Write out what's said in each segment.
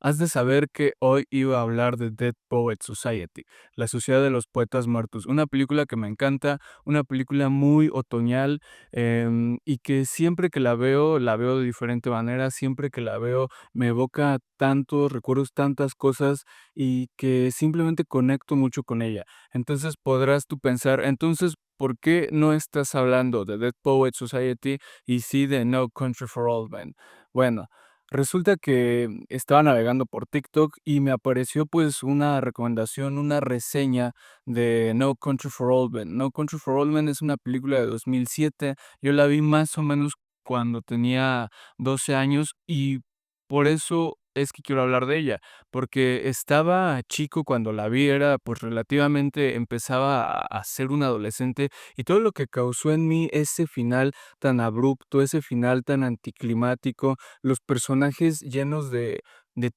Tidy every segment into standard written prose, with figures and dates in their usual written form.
Has de saber que hoy iba a hablar de Dead Poets Society, La Sociedad de los Poetas Muertos, una película que me encanta, una película muy otoñal, y que siempre que la veo de diferente manera, siempre que la veo me evoca tantos recuerdos, tantas cosas, y que simplemente conecto mucho con ella. Entonces, podrás tú pensar, entonces, ¿por qué no estás hablando de Dead Poets Society y sí de No Country for Old Men? Bueno, resulta que estaba navegando por TikTok y me apareció, pues, una recomendación, una reseña de No Country for Old Men. No Country for Old Men es una película de 2007. Yo la vi más o menos cuando tenía 12 años y por eso es que quiero hablar de ella, porque estaba chico cuando la vi, era, pues, relativamente empezaba a ser un adolescente, y todo lo que causó en mí ese final tan abrupto, ese final tan anticlimático, los personajes llenos de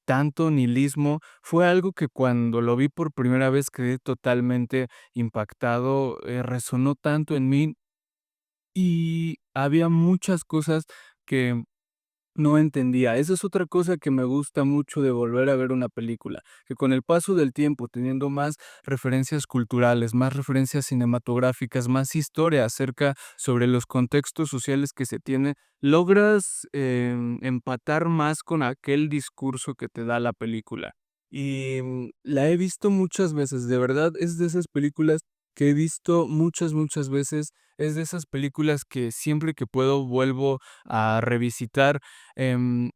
tanto nihilismo, fue algo que cuando lo vi por primera vez quedé totalmente impactado, resonó tanto en mí, y había muchas cosas que no entendía. Esa es otra cosa que me gusta mucho de volver a ver una película, que con el paso del tiempo, teniendo más referencias culturales, más referencias cinematográficas, más historia acerca sobre los contextos sociales que se tiene, logras, empatar más con aquel discurso que te da la película. Y, la he visto muchas veces, de verdad, es de esas películas que he visto muchas, muchas veces, es de esas películas que siempre que puedo vuelvo a revisitar. Em,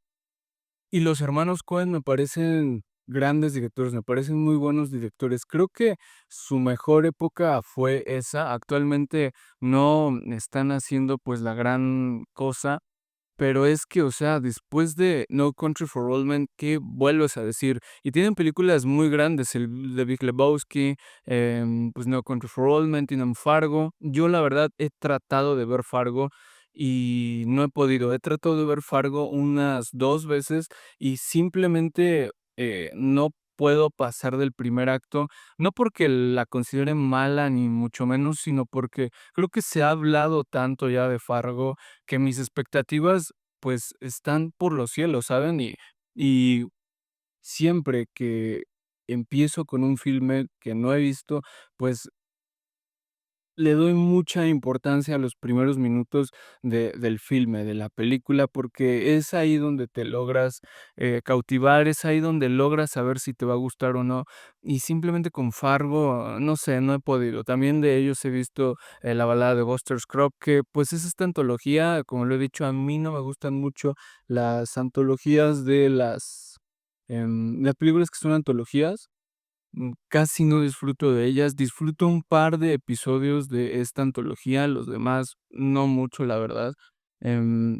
y los hermanos Coen me parecen grandes directores, me parecen muy buenos directores. Creo que su mejor época fue esa. Actualmente no están haciendo, pues, la gran cosa, pero es que, o sea, después de No Country for Old Men, ¿qué vuelves a decir? Y tienen películas muy grandes, el de Big Lebowski, pues, No Country for Old Men, tienen Fargo. Yo, la verdad, he tratado de ver Fargo y no he podido. He tratado de ver Fargo unas 2 veces y simplemente, no puedo pasar del primer acto, no porque la considere mala ni mucho menos, sino porque creo que se ha hablado tanto ya de Fargo que mis expectativas, pues, están por los cielos, ¿saben? Y siempre que empiezo con un filme que no he visto, pues, le doy mucha importancia a los primeros minutos del filme, de la película, porque es ahí donde te logras, cautivar, es ahí donde logras saber si te va a gustar o no. Y simplemente con Fargo, no sé, no he podido. También de ellos he visto, La balada de Buster Scruggs, que, pues, es esta antología, como lo he dicho, a mí no me gustan mucho las antologías de las películas que son antologías. Casi no disfruto de ellas, disfruto un par de episodios de esta antología, los demás no mucho, la verdad. Em,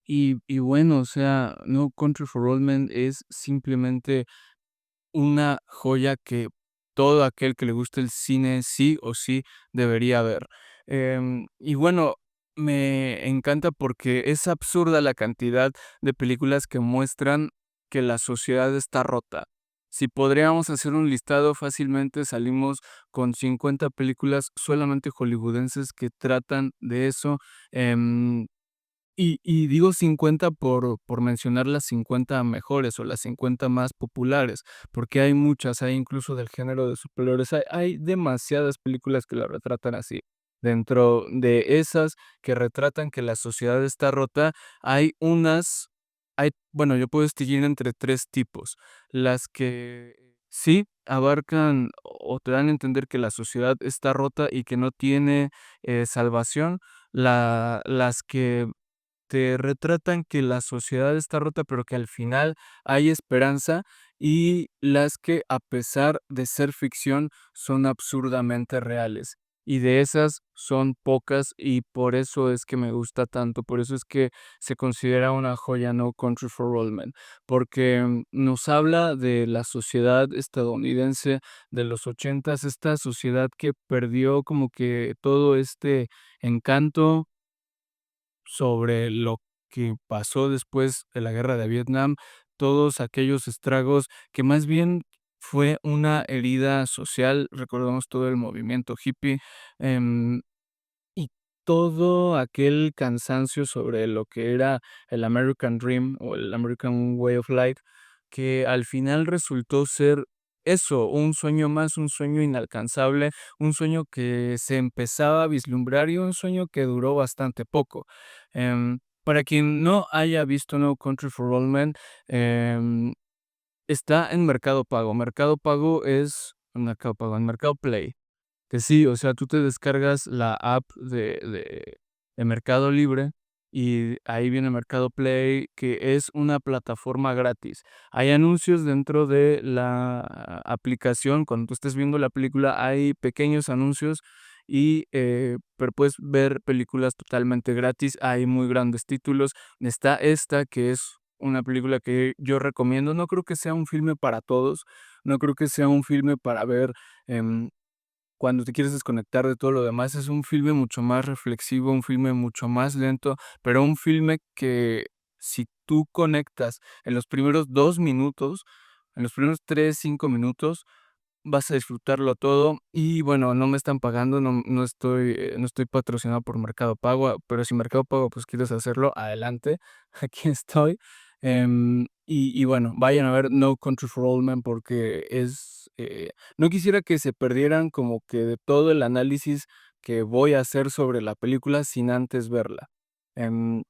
y bueno, o sea, No Country for Old Men es simplemente una joya que todo aquel que le guste el cine sí o sí debería ver. Y bueno, me encanta porque es absurda la cantidad de películas que muestran que la sociedad está rota. Si podríamos hacer un listado, fácilmente salimos con 50 películas solamente hollywoodenses que tratan de eso. em, y digo 50 por mencionar las 50 mejores o las 50 más populares, porque hay muchas, hay incluso del género de superhéroes, hay demasiadas películas que la retratan así. Dentro de esas que retratan que la sociedad está rota, hay unas bueno, yo puedo distinguir entre 3 tipos, las que sí abarcan o te dan a entender que la sociedad está rota y que no tiene, salvación, las que te retratan que la sociedad está rota, pero que al final hay esperanza, y las que, a pesar de ser ficción, son absurdamente reales. Y de esas son pocas, y por eso es que me gusta tanto, por eso es que se considera una joya No Country for Old Men, porque, nos habla de la sociedad estadounidense de los ochentas, esta sociedad que perdió como que todo este encanto sobre lo que pasó después de la guerra de Vietnam, todos aquellos estragos que más bien fue una herida social, recordamos todo el movimiento hippie, em, y todo aquel cansancio sobre lo que era el American Dream o el American Way of Life, que al final resultó ser eso, un sueño más, un sueño inalcanzable, un sueño que se empezaba a vislumbrar y un sueño que duró bastante poco. Para quien no haya visto No Country for Old Men, em, está en Mercado Pago. Mercado Pago es Mercado Pago, en Mercado Play. Que sí, o sea, tú te descargas la app de Mercado Libre y ahí viene Mercado Play, que es una plataforma gratis. Hay anuncios dentro de la aplicación, cuando tú estés viendo la película hay pequeños anuncios pero puedes ver películas totalmente gratis, hay muy grandes títulos. Está esta, que es una película que yo recomiendo, no creo que sea un filme para todos, no creo que sea un filme para ver, em cuando te quieres desconectar de todo lo demás, es un filme mucho más reflexivo, un filme mucho más lento, pero un filme que si tú conectas en los primeros 2 minutos, en los primeros 3 5 minutos, vas a disfrutarlo todo. Y bueno, no me están pagando, no estoy patrocinado por Mercado Pago, pero si Mercado Pago, pues, quieres hacerlo, adelante, aquí estoy. Y bueno, vayan a ver No Country for Old Men porque no quisiera que se perdieran como que de todo el análisis que voy a hacer sobre la película sin antes verla. Em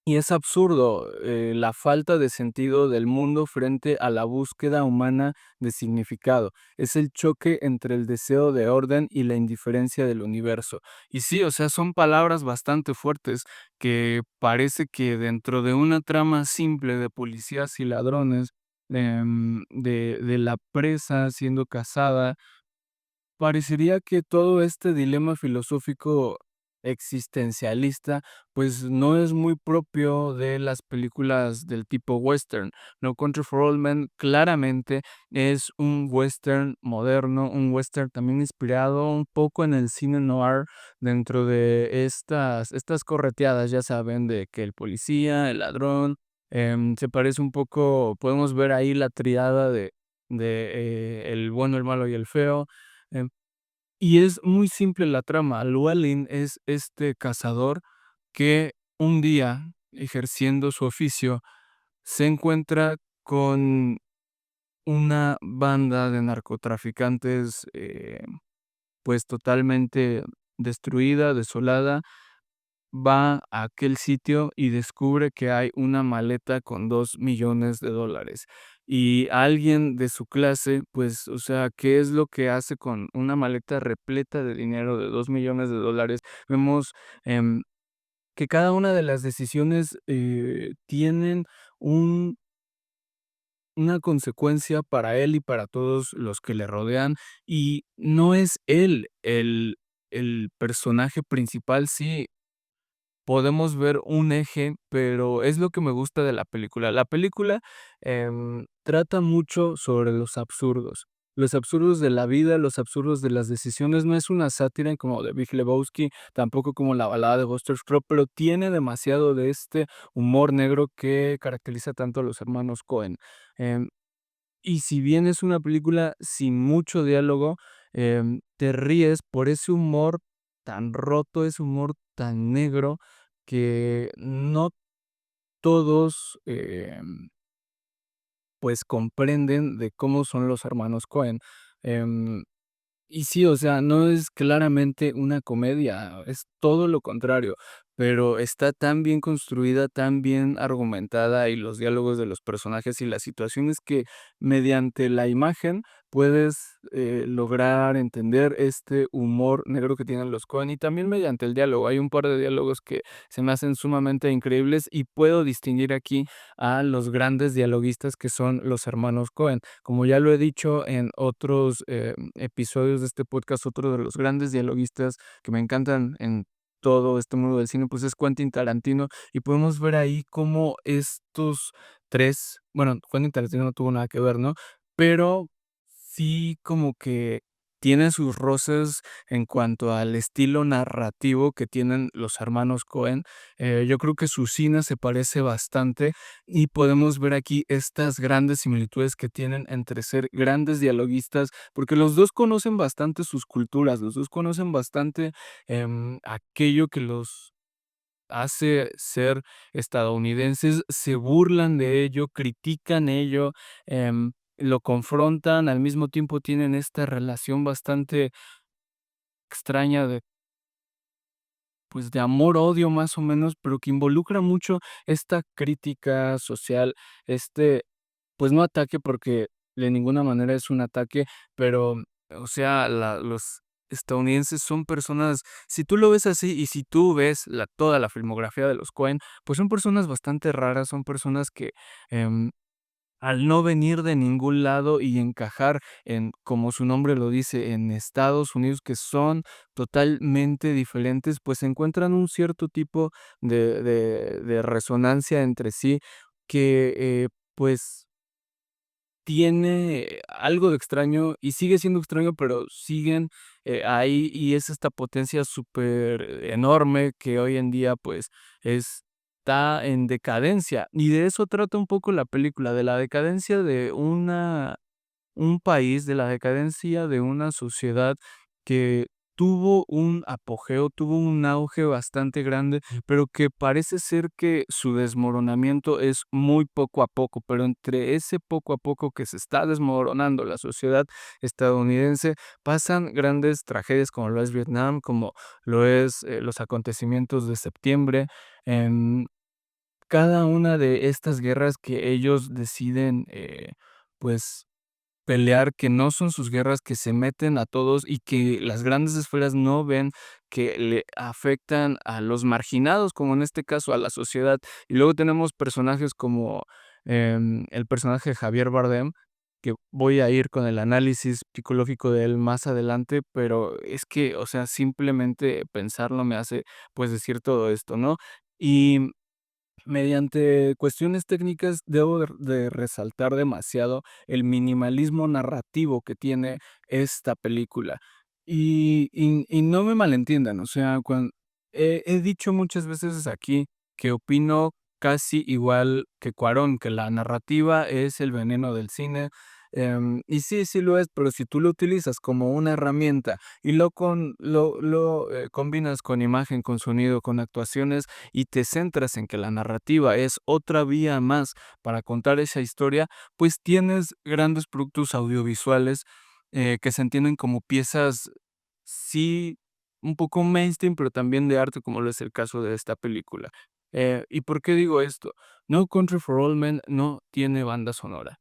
y es absurdo, la falta de sentido del mundo frente a la búsqueda humana de significado. Es el choque entre el deseo de orden y la indiferencia del universo. Y sí, o sea, son palabras bastante fuertes que parece que dentro de una trama simple de policías y ladrones, de la presa siendo cazada, parecería que todo este dilema filosófico existencialista, pues, no es muy propio de las películas del tipo western. No Country for Old Men claramente es un western moderno, un western también inspirado un poco en el cine noir dentro de estas correteadas, ya saben, de que el policía, el ladrón, se parece un poco podemos ver ahí la triada de el bueno, el malo y el feo. Em, y es muy simple la trama. Llewellyn es este cazador que un día, ejerciendo su oficio, se encuentra con una banda de narcotraficantes, pues, totalmente destruida, desolada. Va a aquel sitio y descubre que hay una maleta con $2 millones. Y alguien de su clase, pues, o sea, ¿qué es lo que hace con una maleta repleta de dinero de $2 millones? Vemos, que cada una de las decisiones, tienen un una consecuencia para él y para todos los que le rodean, y no es él el personaje principal, sí, podemos ver un eje, pero es lo que me gusta de la película. La película, trata mucho sobre los absurdos de la vida, los absurdos de las decisiones. No es una sátira como de Big Lebowski, tampoco como La balada de Buster Scruggs, pero tiene demasiado de este humor negro que caracteriza tanto a los hermanos Cohen. Em, y si bien es una película sin mucho diálogo, te ríes por ese humor tan roto, ese humor tan negro que no todos, pues, comprenden de cómo son los hermanos Cohen. Em y sí, o sea, no es claramente una comedia, es todo lo contrario, pero está tan bien construida, tan bien argumentada, y los diálogos de los personajes y las situaciones que mediante la imagen puedes, lograr entender este humor negro que tienen los Coen, y también mediante el diálogo. Hay un par de diálogos que se me hacen sumamente increíbles, y puedo distinguir aquí a los grandes dialoguistas que son los hermanos Coen. Como ya lo he dicho en otros, episodios de este podcast, otro de los grandes dialoguistas que me encantan en todo este mundo del cine, pues, es Quentin Tarantino, y podemos ver ahí cómo estos 3 bueno, Quentin Tarantino no tuvo nada que ver, ¿no? Pero sí como que tiene sus roces en cuanto al estilo narrativo que tienen los hermanos Coen. Yo creo que su cine se parece bastante y podemos ver aquí estas grandes similitudes que tienen entre ser grandes dialoguistas, porque los 2 conocen bastante sus culturas, los 2 conocen bastante, aquello que los hace ser estadounidenses, se burlan de ello, critican ello, lo confrontan, al mismo tiempo tienen esta relación bastante extraña de, pues, de amor-odio más o menos, pero que involucra mucho esta crítica social, este, pues, no ataque, porque de ninguna manera es un ataque, pero, o sea, los estadounidenses son personas, si tú lo ves así y si tú ves toda la filmografía de los Coen, pues, son personas bastante raras, son personas que, em al no venir de ningún lado y encajar en, como su nombre lo dice, en Estados Unidos, que son totalmente diferentes, pues encuentran un cierto tipo de resonancia entre sí que, pues tiene algo de extraño y sigue siendo extraño, pero siguen, ahí, y es esta potencia súper enorme que hoy en día, pues, está en decadencia. Y de eso trata un poco la película, de la decadencia de un país, de la decadencia de una sociedad que tuvo un apogeo, tuvo un auge bastante grande, pero que parece ser que su desmoronamiento es muy poco a poco, pero entre ese poco a poco que se está desmoronando la sociedad estadounidense, pasan grandes tragedias como lo es Vietnam, como lo es, los acontecimientos de septiembre, en cada una de estas guerras que ellos deciden, pues pelear, que no son sus guerras, que se meten a todos y que las grandes esferas no ven que le afectan a los marginados, como en este caso a la sociedad. Y luego tenemos personajes como, el personaje de Javier Bardem, que voy a ir con el análisis psicológico de él más adelante, pero es que, o sea, simplemente pensarlo me hace, pues, decir todo esto, ¿no? Y mediante cuestiones técnicas, debo de resaltar demasiado el minimalismo narrativo que tiene esta película. Y no me malentiendan, o sea, he dicho muchas veces aquí que opino casi igual que Cuarón, que la narrativa es el veneno del cine, y sí, sí lo es, pero si tú lo utilizas como una herramienta y combinas con imagen, con sonido, con actuaciones, y te centras en que la narrativa es otra vía más para contar esa historia, pues tienes grandes productos audiovisuales, que se entienden como piezas, sí, un poco mainstream, pero también de arte, como lo es el caso de esta película. ¿Y por qué digo esto? No Country for Old Men no tiene banda sonora.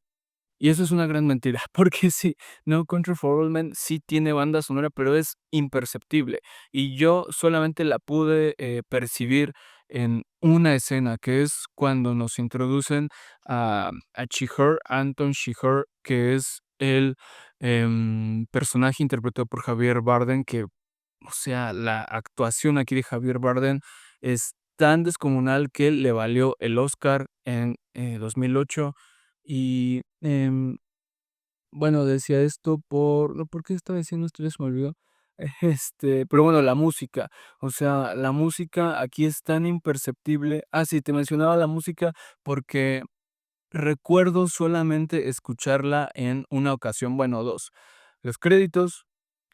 Y eso es una gran mentira, porque sí, No Country for Old Men sí tiene banda sonora, pero es imperceptible. Y yo solamente la pude, percibir en una escena, que es cuando nos introducen a Chihur, Anton Chihur, que es el, personaje interpretado por Javier Bardem, que, o sea, la actuación aquí de Javier Bardem es tan descomunal que le valió el Oscar en, 2008. Y, bueno, decía esto por no, ¿por qué estaba diciendo esto? Ya se me olvidó. Pero bueno, la música, o sea, la música aquí es tan imperceptible. Ah, sí, te mencionaba la música porque recuerdo solamente escucharla en una ocasión, bueno, 2. Los créditos,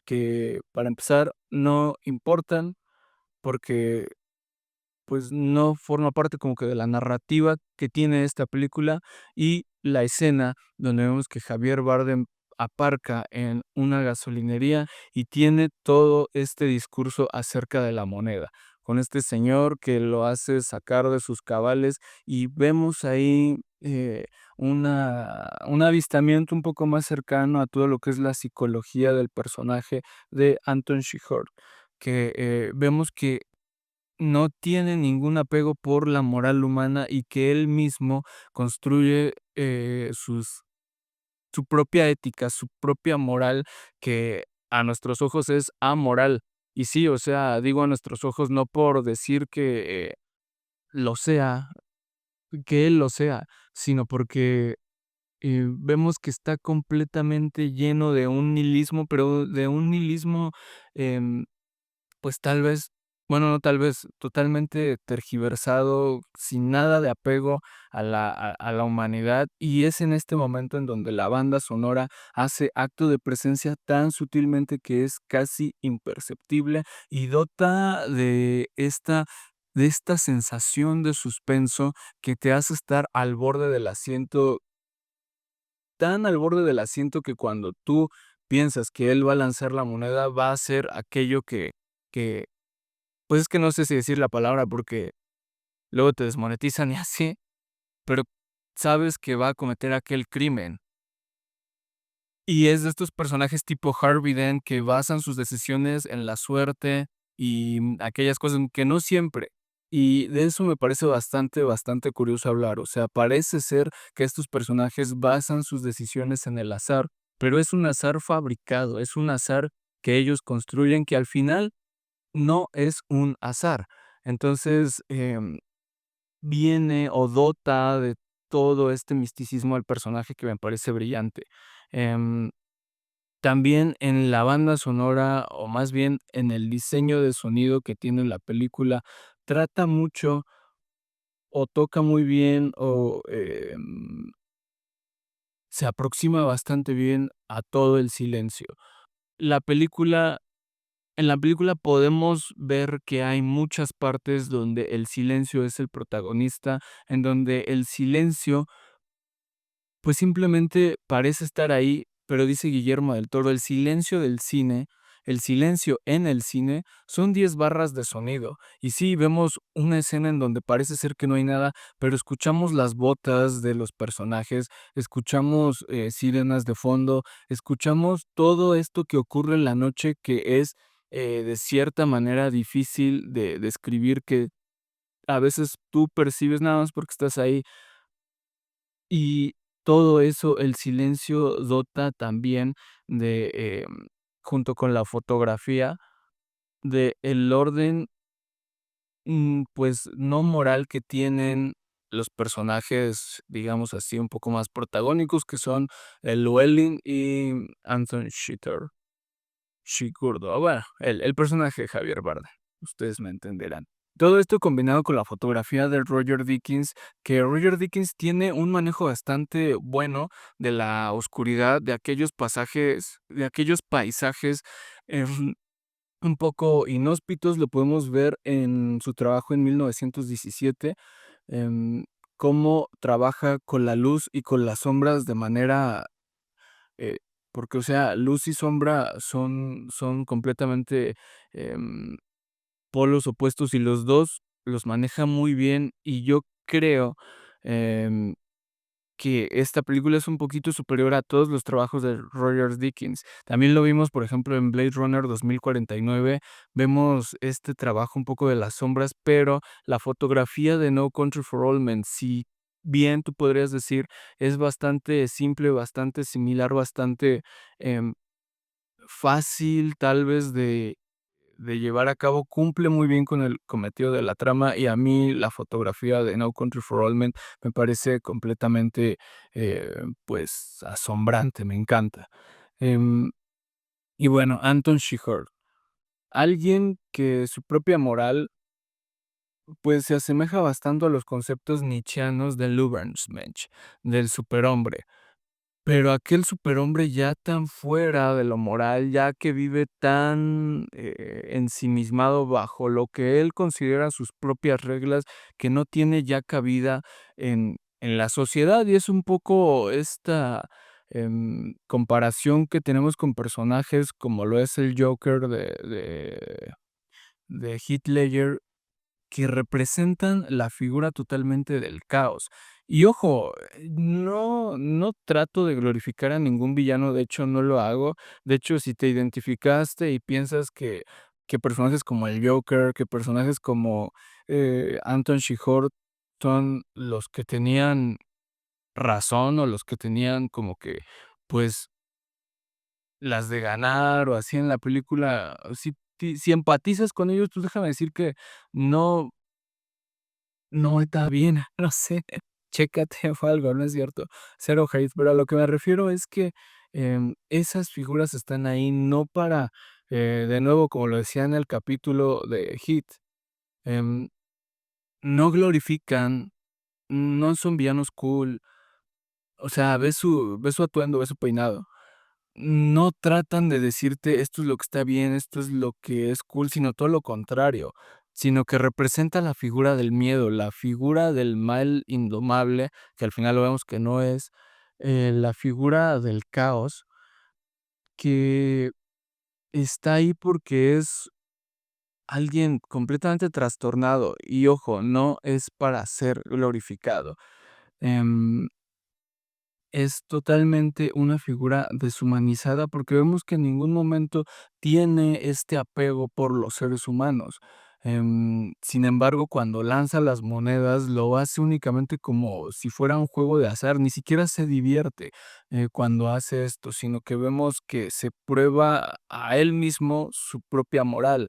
que para empezar no importan porque pues, no forma parte como que de la narrativa que tiene esta película, y la escena donde vemos que Javier Bardem aparca en una gasolinería y tiene todo este discurso acerca de la moneda, con este señor que lo hace sacar de sus cabales, y vemos ahí, un avistamiento un poco más cercano a todo lo que es la psicología del personaje de Anton Chigurh, que, vemos que no tiene ningún apego por la moral humana y que él mismo construye, su propia ética, su propia moral, que a nuestros ojos es amoral. Y sí, o sea, digo a nuestros ojos no por decir que, lo sea, que él lo sea, sino porque, vemos que está completamente lleno de un nihilismo, pero de un nihilismo, em pues tal vez, bueno, no tal vez, totalmente tergiversado, sin nada de apego a la humanidad, y es en este momento en donde la banda sonora hace acto de presencia tan sutilmente que es casi imperceptible y dota de esta de esta sensación de suspenso que te hace estar al borde del asiento, tan al borde del asiento que cuando tú piensas que él va a lanzar la moneda, va a hacer aquello que, pues, es que no sé si decir la palabra porque luego te desmonetizan y así, pero sabes que va a cometer aquel crimen. Y es de estos personajes tipo Harvey Dent que basan sus decisiones en la suerte y, aquellas cosas que no siempre. Y de eso me parece bastante, bastante curioso hablar. O sea, parece ser que estos personajes basan sus decisiones en el azar, pero es un azar fabricado, es un azar que ellos construyen que al final no es un azar. Entonces, viene o dota de todo este misticismo al personaje que me parece brillante. Em, También en la banda sonora, o más bien en el diseño de sonido que tiene la película, trata mucho o toca muy bien o, se aproxima bastante bien a todo el silencio. La película En la película podemos ver que hay muchas partes donde el silencio es el protagonista, en donde el silencio pues simplemente parece estar ahí, pero dice Guillermo del Toro, el silencio del cine, el silencio en el cine son 10 barras de sonido. Y sí, vemos una escena en donde parece ser que no hay nada, pero escuchamos las botas de los personajes, escuchamos sirenas de fondo, escuchamos todo esto que ocurre en la noche que es de cierta manera difícil de describir, que a veces tú percibes nada más porque estás ahí y todo eso, el silencio dota también de, junto con la fotografía, de el orden, pues, no moral que tienen los personajes, digamos así, un poco más protagónicos, que son el Llewellyn y Anton Chigurh, bueno, el personaje de Javier Bardem, ustedes me entenderán. Todo esto combinado con la fotografía de Roger Deakins, que Roger Deakins tiene un manejo bastante bueno de la oscuridad, de aquellos pasajes, de aquellos paisajes, em, un poco inhóspitos, lo podemos ver en su trabajo en 1917, em, cómo trabaja con la luz y con las sombras de manera eh, porque, o sea, luz y sombra son completamente, em, polos opuestos y los 2 los maneja muy bien, y yo creo, em, que esta película es un poquito superior a todos los trabajos de Roger Deakins. También lo vimos, por ejemplo, en Blade Runner 2049, vemos este trabajo un poco de las sombras, pero la fotografía de No Country for Old Men, si bien tú podrías decir, es bastante simple, bastante similar, bastante, em, fácil, tal vez de llevar a cabo, cumple muy bien con el cometido de la trama, y a mí la fotografía de No Country for Old Men me parece completamente, pues, asombrante, me encanta. Em, y bueno, Anton Chigurh, alguien que su propia moral, pues, se asemeja bastante a los conceptos nietzscheanos del Übermensch, del superhombre. Pero aquel superhombre ya tan fuera de lo moral, ya que vive tan, ensimismado bajo lo que él considera sus propias reglas, que no tiene ya cabida en la sociedad. Y es un poco esta, comparación que tenemos con personajes como lo es el Joker de Heath Ledger, que representan la figura totalmente del caos. Y ojo, no trato de glorificar a ningún villano, de hecho, no lo hago. De hecho, si te identificaste y piensas que personajes como el Joker, que personajes como, Anton Chigurh son los que tenían razón, o los que tenían como que, pues, las de ganar, o así en la película, si empatizas con ellos, pues déjame decir que no no está bien, no sé, chécate o algo, no es cierto, cero hate, pero a lo que me refiero es que, esas figuras están ahí no para, de nuevo, como lo decía en el capítulo de Heat, em, no glorifican, no son villanos cool, o sea, ves su atuendo, ves su peinado. No tratan de decirte esto es lo que está bien, esto es lo que es cool, sino todo lo contrario. sino que representa la figura del miedo, la figura del mal indomable, que al final lo vemos que no es, la figura del caos, que está ahí porque es alguien completamente trastornado y ojo, no es para ser glorificado. Em, es totalmente una figura deshumanizada, porque vemos que en ningún momento tiene este apego por los seres humanos. Sin embargo, cuando lanza las monedas, lo hace únicamente como si fuera un juego de azar, ni siquiera se divierte, cuando hace esto, sino que vemos que se prueba a él mismo su propia moral.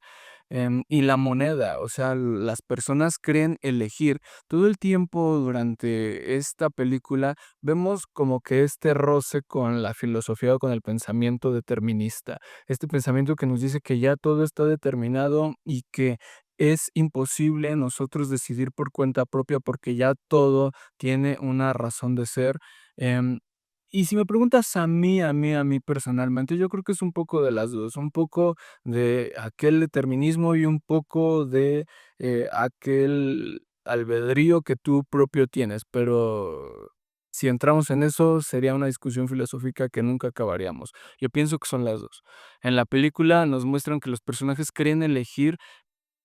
Y la moneda, o sea, las personas creen elegir. Todo el tiempo durante esta película vemos como que este roce con la filosofía o con el pensamiento determinista, este pensamiento que nos dice que ya todo está determinado y que es imposible nosotros decidir por cuenta propia porque ya todo tiene una razón de ser. Em, y si me preguntas a mí personalmente, yo creo que es un poco de las 2, un poco de aquel determinismo y un poco de, aquel albedrío que tú propio tienes, pero si entramos en eso, sería una discusión filosófica que nunca acabaríamos. Yo pienso que son las 2. En la película nos muestran que los personajes creen elegir,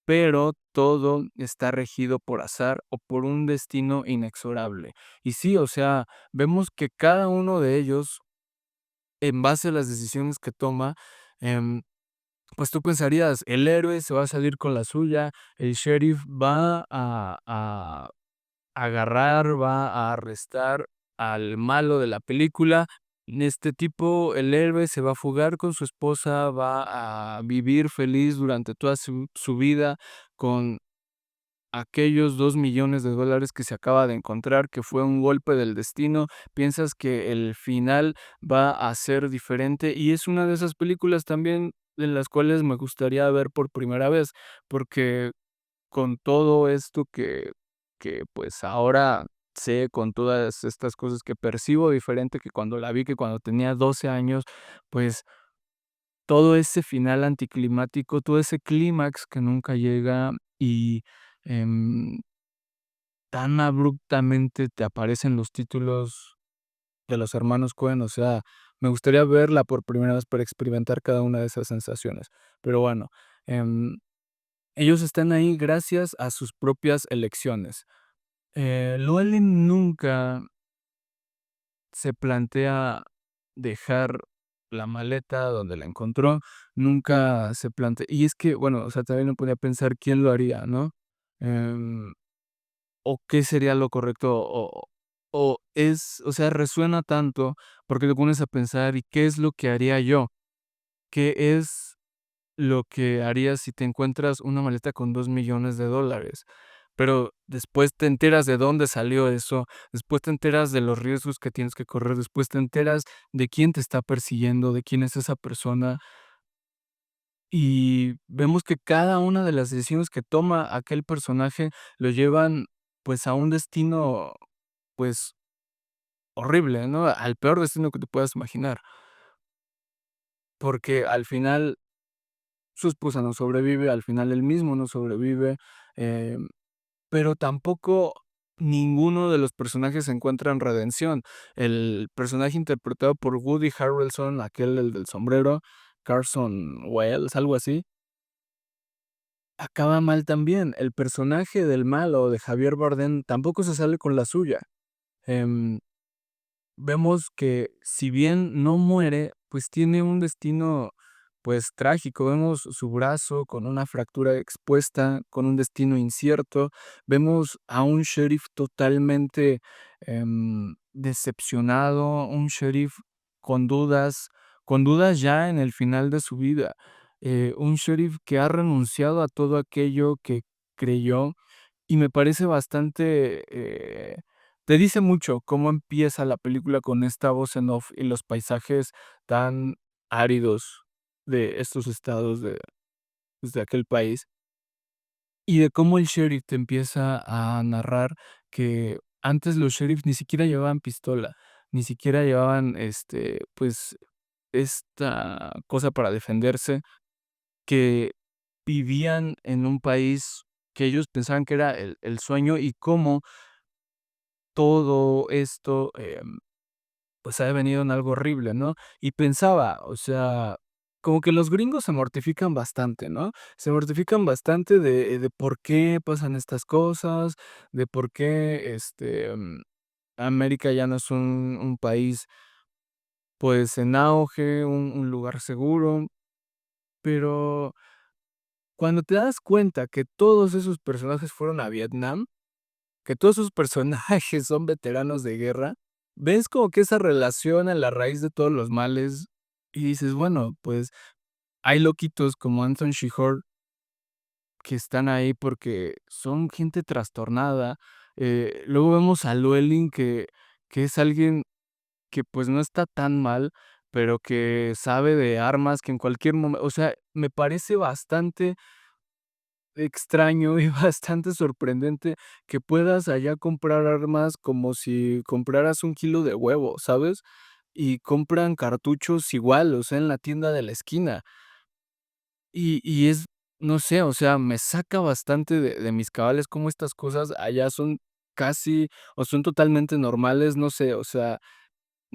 pero todo está regido por azar o por un destino inexorable. Y sí, o sea, vemos que cada uno de ellos, en base a las decisiones que toma, em, pues tú pensarías, el héroe se va a salir con la suya, el sheriff va a agarrar, va a arrestar al malo de la película. Este tipo, el héroe, se va a fugar con su esposa, va a vivir feliz durante toda su vida con aquellos $2 millones que se acaba de encontrar, que fue un golpe del destino. Piensas que el final va a ser diferente y es una de esas películas también en las cuales me gustaría ver por primera vez, porque con todo esto pues, ahora sé, con todas estas cosas que percibo diferente que cuando la vi, que cuando tenía 12 años, pues, todo ese final anticlimático, todo ese clímax que nunca llega y, em, tan abruptamente te aparecen los títulos de los hermanos Coen, o sea, me gustaría verla por primera vez para experimentar cada una de esas sensaciones. Pero bueno, em, ellos están ahí gracias a sus propias elecciones. Llewellyn nunca se plantea dejar la maleta donde la encontró, nunca se plantea y es que, bueno, o sea, también me ponía a pensar quién lo haría, ¿no? Em, o qué sería lo correcto, o sea, resuena tanto, porque te pones a pensar, ¿y qué es lo que haría yo? ¿Qué es lo que harías si te encuentras una maleta con $2 millones? Pero después te enteras de dónde salió eso, después te enteras de los riesgos que tienes que correr, después te enteras de quién te está persiguiendo, de quién es esa persona, y vemos que cada una de las decisiones que toma aquel personaje lo llevan, pues, a un destino, pues, horrible, ¿no? Al peor destino que te puedas imaginar, porque al final su esposa no sobrevive, al final él mismo no sobrevive, em pero tampoco ninguno de los personajes encuentran redención. El personaje interpretado por Woody Harrelson, aquel el del sombrero, Carson Wells, algo así, acaba mal también. El personaje del malo de Javier Bardem tampoco se sale con la suya. Em, vemos que si bien no muere, pues tiene un destino, pues, trágico. Vemos su brazo con una fractura expuesta, con un destino incierto. Vemos a un sheriff totalmente, decepcionado, un sheriff con dudas ya en el final de su vida, un sheriff que ha renunciado a todo aquello que creyó y me parece bastante, te dice mucho cómo empieza la película con esta voz en off y los paisajes tan áridos de estos estados de, pues, de aquel país, y de cómo el sheriff te empieza a narrar que antes los sheriffs ni siquiera llevaban pistola, ni siquiera llevaban, pues, esta cosa para defenderse, que vivían en un país que ellos pensaban que era el sueño y cómo todo esto, pues, ha venido en algo horrible, ¿no? Y pensaba, o sea, como que los gringos se mortifican bastante, ¿no? Se mortifican bastante de por qué pasan estas cosas, de por qué, América ya no es un país, pues, en auge, un lugar seguro, pero cuando te das cuenta que todos esos personajes fueron a Vietnam, que todos esos personajes son veteranos de guerra, ves como que esa relación a la raíz de todos los males y dices, bueno, pues hay loquitos como Anton Chigurh que están ahí porque son gente trastornada. Luego vemos a Llewellyn que es alguien que, pues, no está tan mal, pero que sabe de armas, que en cualquier momento, o sea, me parece bastante extraño y bastante sorprendente que puedas allá comprar armas como si compraras un kilo de huevo, ¿sabes? Y compran cartuchos igual, o sea, en la tienda de la esquina. Y es, no sé, o sea, me saca bastante de mis cabales cómo estas cosas allá son casi o son totalmente normales, no sé, o sea,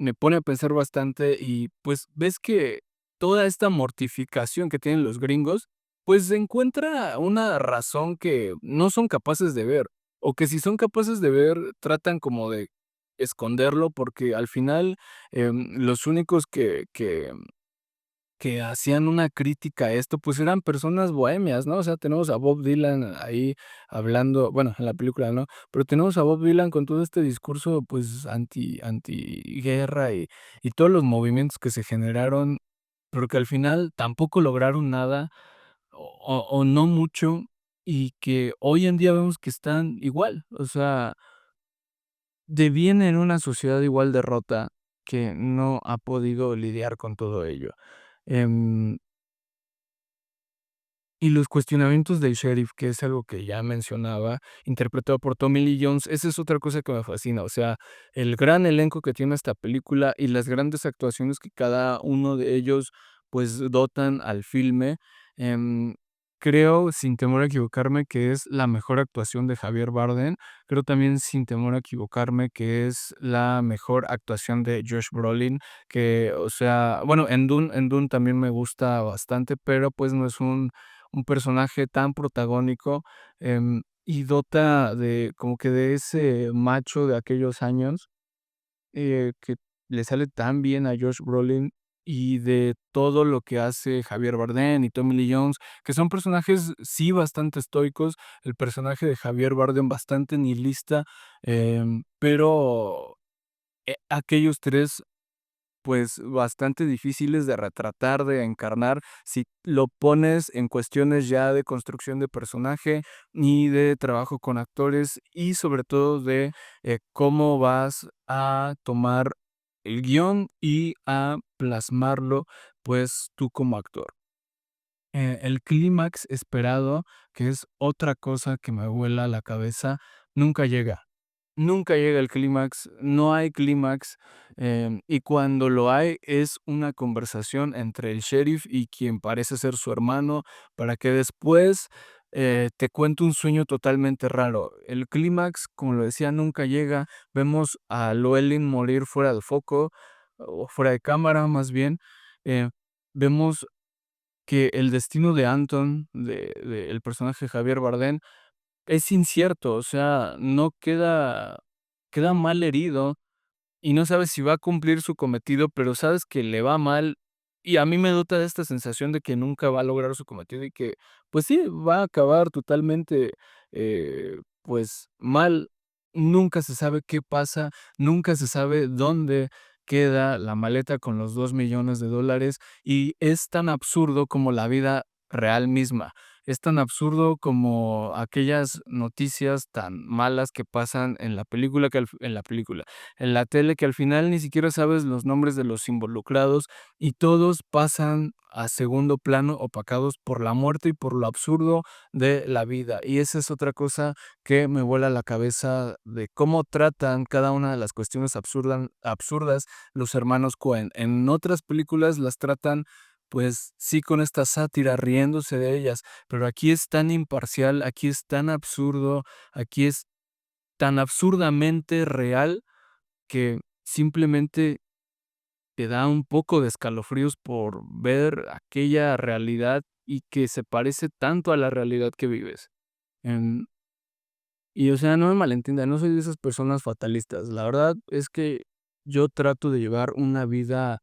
me pone a pensar bastante y, pues, ves que toda esta mortificación que tienen los gringos, pues, encuentra una razón que no son capaces de ver, o que si son capaces de ver, tratan como de esconderlo, porque al final, los únicos que hacían una crítica a esto, pues, eran personas bohemias, ¿no? O sea, tenemos a Bob Dylan ahí hablando, bueno, en la película, ¿no? Pero tenemos a Bob Dylan con todo este discurso, pues, antiguerra y todos los movimientos que se generaron, pero que al final tampoco lograron nada, o no mucho, y que hoy en día vemos que están igual, o sea, deviene en una sociedad igual de rota que no ha podido lidiar con todo ello. Em Y los cuestionamientos del sheriff, que es algo que ya mencionaba, interpretado por Tommy Lee Jones, esa es otra cosa que me fascina, o sea, el gran elenco que tiene esta película y las grandes actuaciones que cada uno de ellos, pues, dotan al filme, em, creo, sin temor a equivocarme, que es la mejor actuación de Javier Bardem, creo también, sin temor a equivocarme, que es la mejor actuación de Josh Brolin, que, o sea, bueno, en Dune también me gusta bastante, pero, pues, no es un personaje tan protagónico, y dota de como que de ese macho de aquellos años, que le sale tan bien a Josh Brolin, y de todo lo que hace Javier Bardem y Tommy Lee Jones, que son personajes, sí, bastante estoicos, el personaje de Javier Bardem bastante nihilista, pero, aquellos 3 pues, bastante difíciles de retratar, de encarnar, si lo pones en cuestiones ya de construcción de personaje, y de trabajo con actores, y sobre todo de, cómo vas a tomar el guión y a plasmarlo, pues, tú como actor. El clímax esperado, que es otra cosa que me vuela la cabeza, nunca llega. Nunca llega el clímax, no hay clímax, y cuando lo hay, es una conversación entre el sheriff y quien parece ser su hermano, para que después, te cuente un sueño totalmente raro. El clímax, como lo decía, nunca llega. Vemos a Llewellyn morir fuera de foco, o fuera de cámara, más bien. Vemos que el destino de Anton, de el personaje de Javier Bardem, es incierto, o sea, no queda mal herido y no sabes si va a cumplir su cometido, pero sabes que le va mal, y a mí me dota de esta sensación de que nunca va a lograr su cometido y que, pues sí, va a acabar totalmente, pues, mal. Nunca se sabe qué pasa, nunca se sabe dónde queda la maleta con los $2 millones, y es tan absurdo como la vida real misma. Es tan absurdo como aquellas noticias tan malas que pasan en la película que al en la película, en la tele, que al final ni siquiera sabes los nombres de los involucrados y todos pasan a segundo plano, opacados por la muerte y por lo absurdo de la vida. Y esa es otra cosa que me vuela la cabeza de cómo tratan cada una de las cuestiones absurdas los hermanos Coen. En otras películas las tratan pues sí, con esta sátira, riéndose de ellas, pero aquí es tan imparcial, aquí es tan absurdo, aquí es tan absurdamente real que simplemente te da un poco de escalofríos por ver aquella realidad y que se parece tanto a la realidad que vives. Em, y, o sea, no me malentienda, no soy de esas personas fatalistas. La verdad es que yo trato de llevar una vida,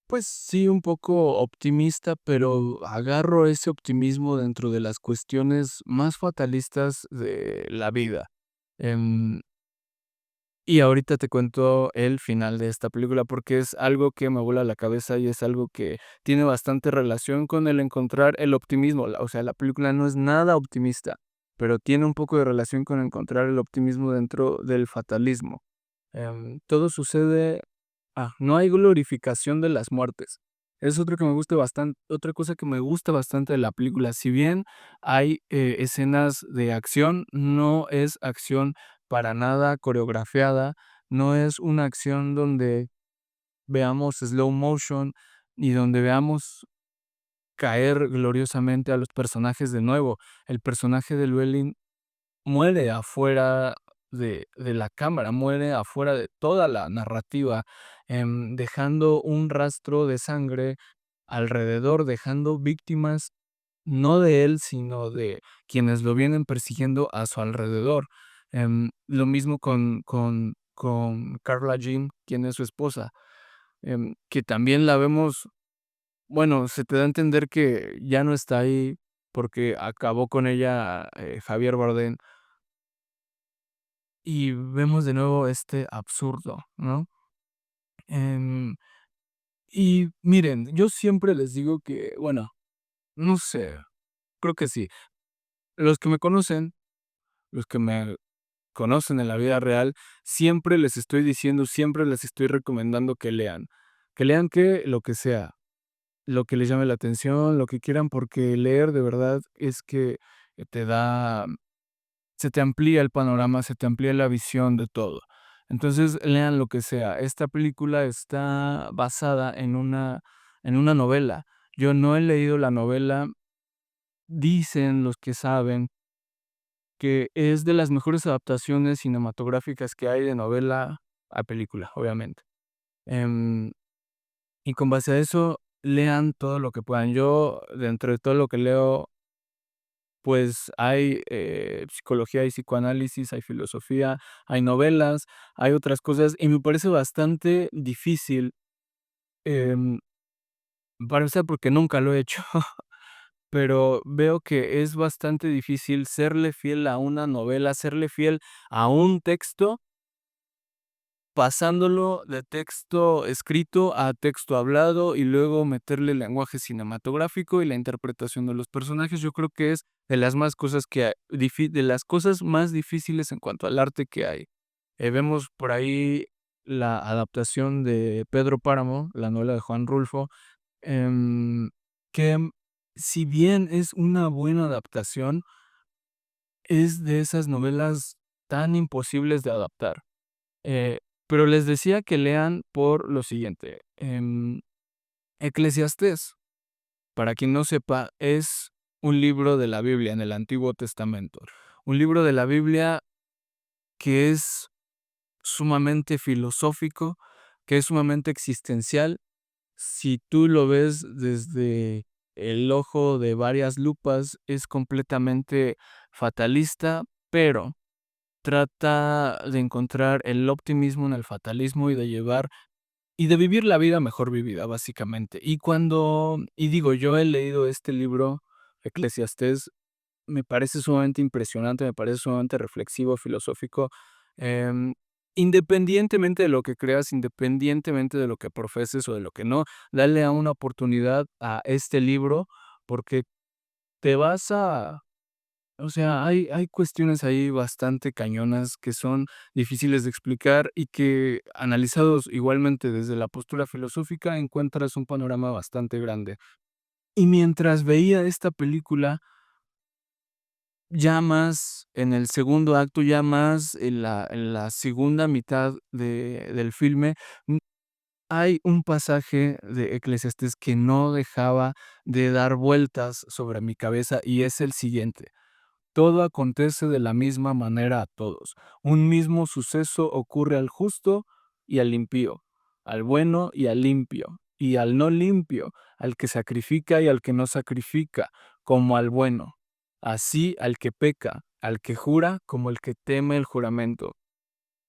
pues sí, un poco optimista, pero agarro ese optimismo dentro de las cuestiones más fatalistas de la vida. Em, y ahorita te cuento el final de esta película, porque es algo que me vuela la cabeza y es algo que tiene bastante relación con el encontrar el optimismo. O sea, la película no es nada optimista, pero tiene un poco de relación con encontrar el optimismo dentro del fatalismo. Todo sucede. No hay glorificación de las muertes. Es otro que me gusta bastante, otra cosa que me gusta bastante de la película. Si bien hay escenas de acción, no es acción para nada coreografiada, no es una acción donde veamos slow motion y donde veamos caer gloriosamente a los personajes de nuevo. El personaje de Llewellyn muere afuera de la cámara, muere afuera de toda la narrativa, dejando un rastro de sangre alrededor, dejando víctimas, no de él, sino de quienes lo vienen persiguiendo a su alrededor. Lo mismo con Carla Jean, quien es su esposa, que también la vemos, bueno, se te da a entender que ya no está ahí porque acabó con ella, Javier Bardem. Y vemos de nuevo este absurdo, ¿no? Em, y miren, yo siempre les digo que, bueno, no sé, creo que sí. Los que me conocen, los que me conocen en la vida real, siempre les estoy diciendo, siempre les estoy recomendando que lean. Que lean que lo que sea, lo que les llame la atención, lo que quieran, porque leer de verdad es que te da. Se te amplía el panorama, se te amplía la visión de todo. Entonces, lean lo que sea. Esta película está basada en una novela. Yo no he leído la novela. Dicen los que saben que es de las mejores adaptaciones cinematográficas que hay de novela a película, obviamente. Em, y con base a eso, lean todo lo que puedan. Yo, dentro de todo lo que leo, pues hay psicología y psicoanálisis, hay filosofía, hay novelas, hay otras cosas, y me parece bastante difícil, em, para empezar, porque nunca lo he hecho, pero veo que es bastante difícil serle fiel a una novela, serle fiel a un texto, pasándolo de texto escrito a texto hablado y luego meterle el lenguaje cinematográfico y la interpretación de los personajes. Yo creo que es de las cosas más difíciles en cuanto al arte que hay. Vemos por ahí la adaptación de Pedro Páramo, la novela de Juan Rulfo, em, que si bien es una buena adaptación, es de esas novelas tan imposibles de adaptar. Eh, pero les decía que lean por lo siguiente. Eclesiastés, para quien no sepa, es un libro de la Biblia en el Antiguo Testamento. Un libro de la Biblia que es sumamente filosófico, que es sumamente existencial. Si tú lo ves desde el ojo de varias lupas, es completamente fatalista, pero trata de encontrar el optimismo en el fatalismo y de vivir la vida mejor vivida, básicamente. Y digo, yo he leído este libro, Eclesiastés, me parece sumamente impresionante, me parece sumamente reflexivo, filosófico, em, independientemente de lo que creas, independientemente de lo que profeses o de lo que no, dale a una oportunidad a este libro, porque te vas a o sea, hay cuestiones ahí bastante cañonas que son difíciles de explicar y que, analizados igualmente desde la postura filosófica, encuentras un panorama bastante grande. Y mientras veía esta película, ya más en el segundo acto, ya más en la segunda mitad del filme, hay un pasaje de Eclesiastés que no dejaba de dar vueltas sobre mi cabeza y es el siguiente: todo acontece de la misma manera a todos. Un mismo suceso ocurre al justo y al impío, al bueno y al limpio, y al no limpio, al que sacrifica y al que no sacrifica, como al bueno. Así al que peca, al que jura, como el que teme el juramento.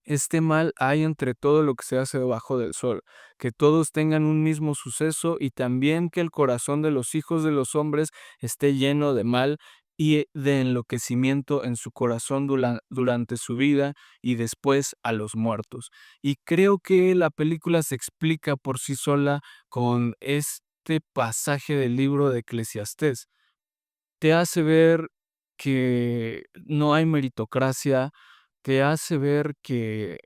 Este mal hay entre todo lo que se hace debajo del sol, que todos tengan un mismo suceso y también que el corazón de los hijos de los hombres esté lleno de mal y de enloquecimiento en su corazón durante su vida y después a los muertos. Y creo que la película se explica por sí sola con este pasaje del libro de Eclesiastés. Te hace ver que no hay meritocracia, te hace ver que,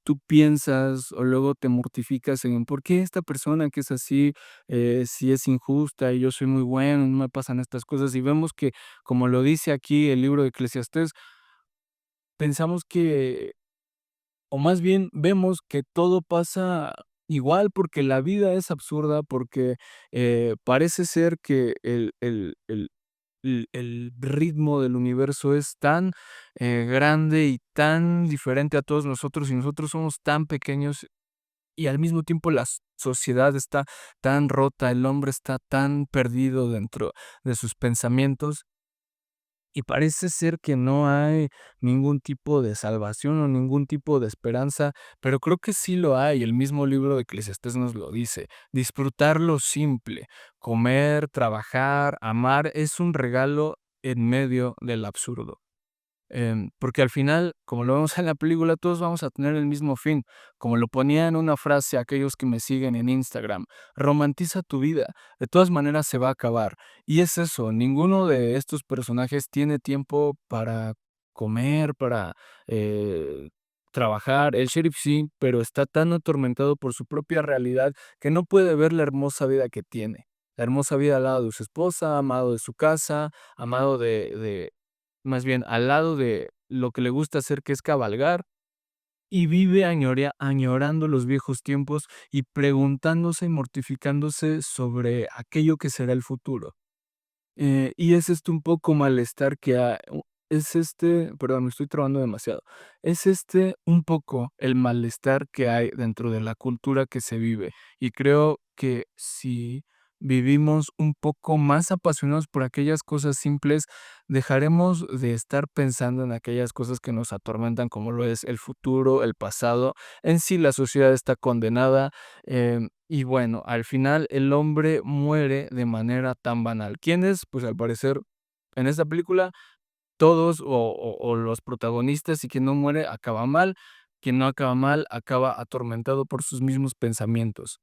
tú piensas o luego te mortificas en por qué esta persona que es así, si es injusta y yo soy muy bueno, no me pasan estas cosas. Y vemos que, como lo dice aquí el libro de Eclesiastés, pensamos que, o más bien vemos que todo pasa igual porque la vida es absurda, porque, parece ser que el ritmo del universo es tan grande y tan diferente a todos nosotros y nosotros somos tan pequeños y al mismo tiempo la sociedad está tan rota, el hombre está tan perdido dentro de sus pensamientos y parece ser que no hay ningún tipo de salvación o ningún tipo de esperanza, pero creo que sí lo hay. El mismo libro de Eclesiastés nos lo dice. Disfrutar lo simple, comer, trabajar, amar, es un regalo en medio del absurdo. Porque al final, como lo vemos en la película, todos vamos a tener el mismo fin. Como lo ponía en una frase aquellos que me siguen en Instagram, romantiza tu vida, de todas maneras se va a acabar. Y es eso, ninguno de estos personajes tiene tiempo para comer, para eh, trabajar. El sheriff sí, pero está tan atormentado por su propia realidad que no puede ver la hermosa vida que tiene. La hermosa vida al lado de su esposa, amado de su casa, amado de más bien, al lado de lo que le gusta hacer, que es cabalgar, y vive añorando los viejos tiempos y preguntándose y mortificándose sobre aquello que será el futuro. Y es un poco malestar que es perdón, me estoy trabando demasiado. Es un poco el malestar que hay dentro de la cultura que se vive. Y creo que si vivimos un poco más apasionados por aquellas cosas simples, dejaremos de estar pensando en aquellas cosas que nos atormentan, como lo es el futuro, el pasado. En sí, la sociedad está condenada. Y bueno, al final el hombre muere de manera tan banal. ¿Quiénes? Pues al parecer en esta película todos o los protagonistas y quien no muere acaba mal, quien no acaba mal acaba atormentado por sus mismos pensamientos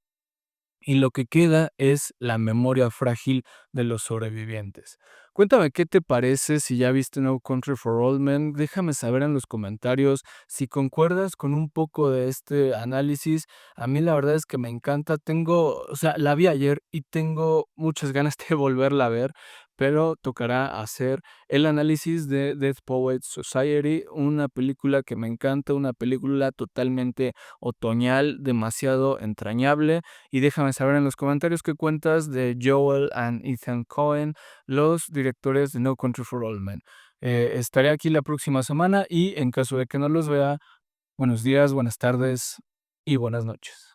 y lo que queda es la memoria frágil de los sobrevivientes. Cuéntame qué te parece si ya viste No Country for Old Men. Déjame saber en los comentarios si concuerdas con un poco de este análisis. A mí la verdad es que me encanta. O sea, la vi ayer y tengo muchas ganas de volverla a ver, pero tocará hacer el análisis de Dead Poets Society, una película que me encanta, una película totalmente otoñal, demasiado entrañable. Y déjame saber en los comentarios qué cuentas de Joel and Ethan Coen, los directores de No Country for Old Men. Estaré aquí la próxima semana y en caso de que no los vea, buenos días, buenas tardes y buenas noches.